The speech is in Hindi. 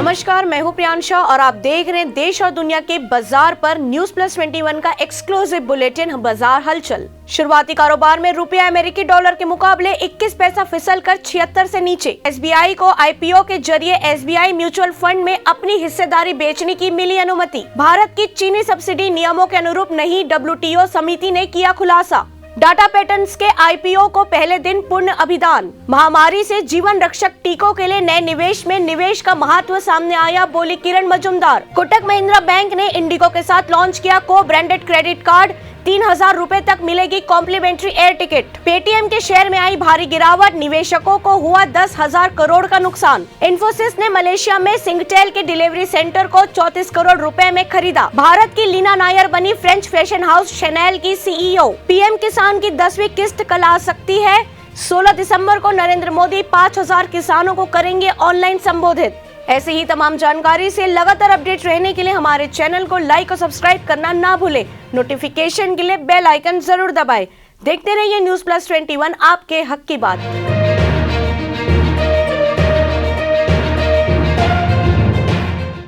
नमस्कार, मैं हूं प्रियांशा और आप देख रहे हैं देश और दुनिया के बाजार पर न्यूज प्लस 21 का एक्सक्लूसिव बुलेटिन बाजार हलचल। शुरुआती कारोबार में रुपया अमेरिकी डॉलर के मुकाबले 21 पैसा फिसल कर 76 से नीचे। एसबीआई को आईपीओ के जरिए एसबीआई म्यूचुअल फंड में अपनी हिस्सेदारी बेचने की मिली अनुमति। भारत की चीनी सब्सिडी नियमों के अनुरूप नहीं, डब्ल्यूटीओ समिति ने किया खुलासा। डाटा पैटर्न्स के आईपीओ को पहले दिन पूर्ण अभियान। महामारी से जीवन रक्षक टीकों के लिए नए निवेश में निवेश का महत्व सामने आया, बोली किरण मजूमदार। कोटक महिंद्रा बैंक ने इंडिगो के साथ लॉन्च किया को ब्रांडेड क्रेडिट कार्ड। 3000 रुपए तक मिलेगी कॉम्प्लीमेंट्री एयर टिकट। पेटीएम के शेयर में आई भारी गिरावट, निवेशकों को हुआ 10,000 करोड़ का नुकसान। इन्फोसिस ने मलेशिया में सिंगटेल के डिलीवरी सेंटर को 34 करोड़ रुपए में खरीदा। भारत की लीना नायर बनी फ्रेंच फैशन हाउस शनेल की सीईओ। पीएम किसान की 10वीं किस्त कल आ सकती है। 16 दिसंबर को नरेंद्र मोदी 5000 किसानों को करेंगे ऑनलाइन संबोधित। ऐसे ही तमाम जानकारी से लगातार अपडेट रहने के लिए हमारे चैनल को लाइक और सब्सक्राइब करना ना भूलें। नोटिफिकेशन के लिए बेल आइकन जरूर दबाएं। देखते रहिए न्यूज प्लस 21, आपके हक की बात।